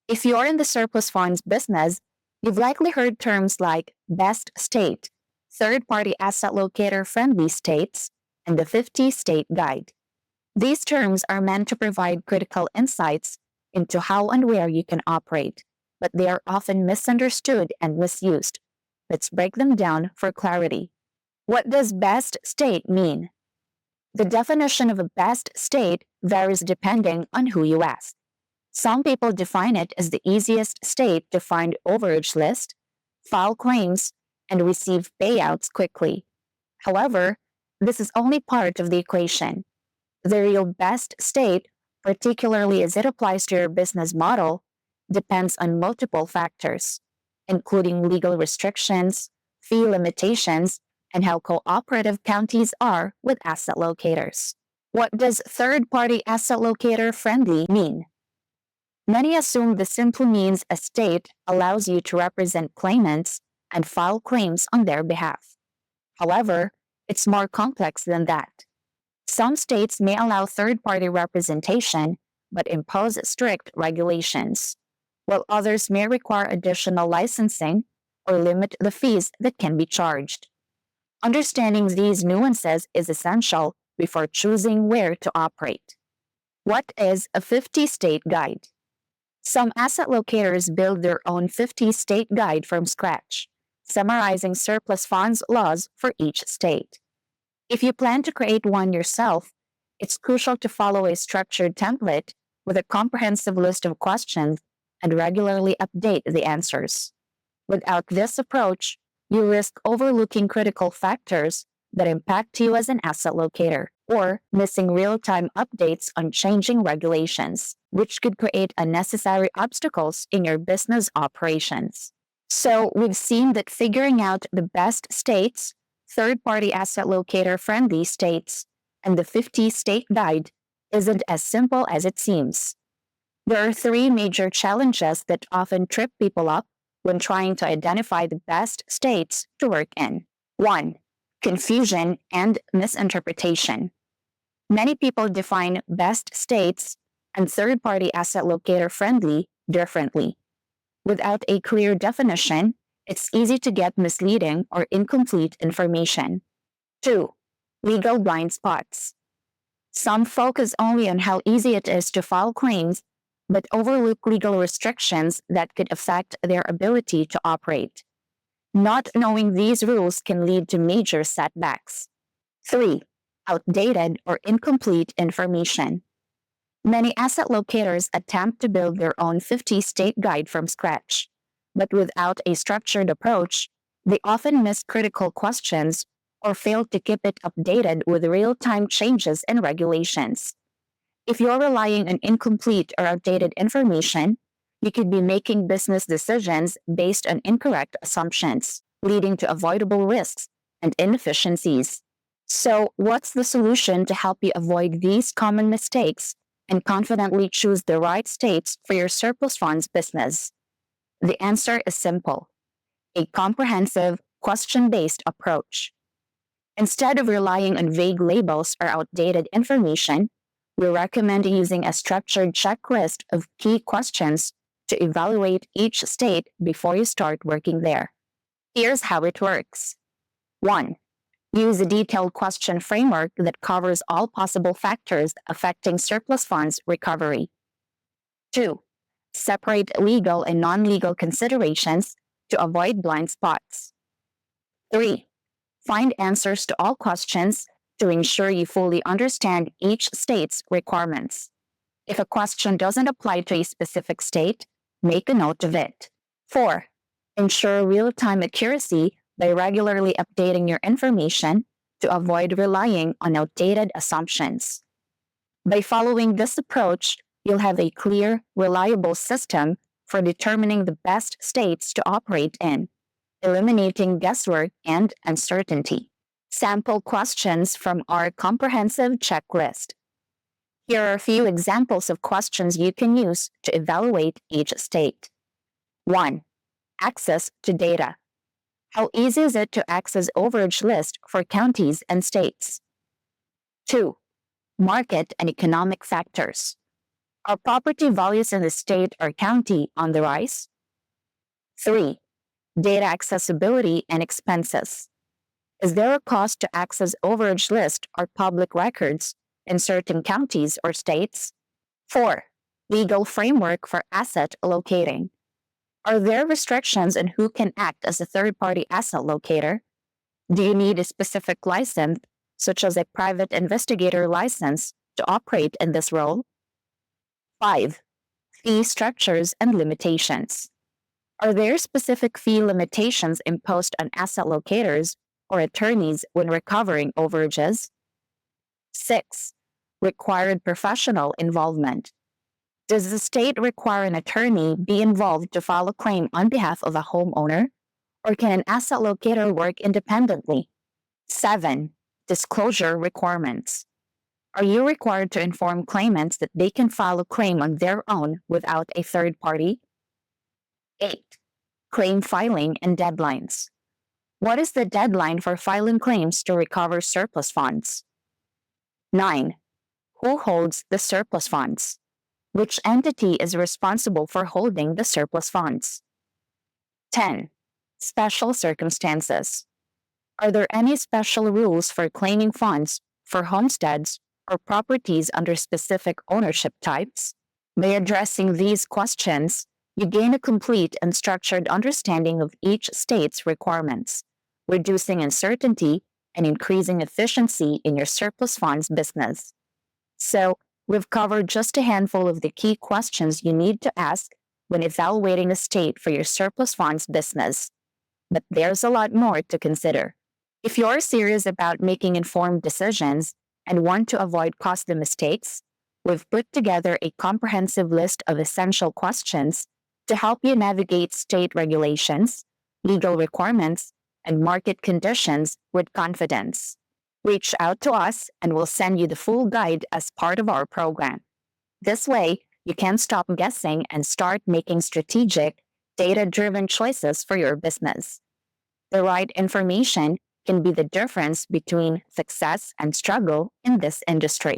If you're in the surplus funds business, you've likely heard terms like best state, third-party asset locator friendly states, and the 50-state guide. These terms are meant to provide critical insights into how and where you can operate, but they are often misunderstood and misused. Let's break them down for clarity. What does best state mean? The definition of a best state varies depending on who you ask. Some people define it as the easiest state to find overage list, file claims, and receive payouts quickly. However, this is only part of the equation. The real best state, particularly as it applies to your business model, depends on multiple factors, including legal restrictions, fee limitations, and how cooperative counties are with asset locators. What does third-party asset locator friendly mean? Many assume this simply means a state allows you to represent claimants and file claims on their behalf. However, it's more complex than that. Some states may allow third-party representation but impose strict regulations, while others may require additional licensing or limit the fees that can be charged. Understanding these nuances is essential before choosing where to operate. What is a 50-state guide? Some asset locators build their own 50-state guide from scratch, summarizing surplus funds laws for each state. If you plan to create one yourself, it's crucial to follow a structured template with a comprehensive list of questions and regularly update the answers. Without this approach, you risk overlooking critical factors that impact you as an asset locator, or missing real-time updates on changing regulations, which could create unnecessary obstacles in your business operations. So, we've seen that figuring out the best states, third-party asset locator-friendly states, and the 50-state guide isn't as simple as it seems. There are three major challenges that often trip people up when trying to identify the best states to work in. 1. Confusion and misinterpretation. Many people define best states and third-party asset locator-friendly differently. Without a clear definition, it's easy to get misleading or incomplete information. 2. Legal blind spots. Some focus only on how easy it is to file claims, but overlook legal restrictions that could affect their ability to operate. Not knowing these rules can lead to major setbacks. 3. Outdated or incomplete information. Many asset locators attempt to build their own 50-state guide from scratch, but without a structured approach, they often miss critical questions or fail to keep it updated with real-time changes and regulations. If you're relying on incomplete or outdated information, you could be making business decisions based on incorrect assumptions, leading to avoidable risks and inefficiencies. So, what's the solution to help you avoid these common mistakes and confidently choose the right states for your surplus funds business? The answer is simple: a comprehensive, question-based approach. Instead of relying on vague labels or outdated information, we recommend using a structured checklist of key questions to evaluate each state before you start working there. Here's how it works. 1. Use a detailed question framework that covers all possible factors affecting surplus funds recovery. 2. Separate legal and non-legal considerations to avoid blind spots. 3. Find answers to all questions to ensure you fully understand each state's requirements. If a question doesn't apply to a specific state, make a note of it. 4. Ensure real-time accuracy by regularly updating your information to avoid relying on outdated assumptions. By following this approach, you'll have a clear, reliable system for determining the best states to operate in, eliminating guesswork and uncertainty. Sample questions from our comprehensive checklist. Here are a few examples of questions you can use to evaluate each state. 1. Access to data. How easy is it to access overage list for counties and states? 2. Market and economic factors. Are property values in the state or county on the rise? 3. Data accessibility and expenses. Is there a cost to access overage list or public records in certain counties or states? 4. Legal framework for asset locating. Are there restrictions on who can act as a third-party asset locator? Do you need a specific license, such as a private investigator license, to operate in this role? 5. Fee structures and limitations. Are there specific fee limitations imposed on asset locators or attorneys when recovering overages? 6. Required professional involvement. Does the state require an attorney be involved to file a claim on behalf of a homeowner, or can an asset locator work independently? 7. Disclosure requirements. Are you required to inform claimants that they can file a claim on their own without a third party? 8. Claim filing and deadlines. What is the deadline for filing claims to recover surplus funds? 9. Who holds the surplus funds? Which entity is responsible for holding the surplus funds? 10. Special circumstances. Are there any special rules for claiming funds for homesteads or properties under specific ownership types? By addressing these questions, you gain a complete and structured understanding of each state's requirements, reducing uncertainty and increasing efficiency in your surplus funds business. So, we've covered just a handful of the key questions you need to ask when evaluating a state for your surplus funds business. But there's a lot more to consider. If you're serious about making informed decisions and want to avoid costly mistakes, we've put together a comprehensive list of essential questions to help you navigate state regulations, legal requirements, and market conditions with confidence. Reach out to us and we'll send you the full guide as part of our program. This way, you can stop guessing and start making strategic, data-driven choices for your business. The right information can be the difference between success and struggle in this industry.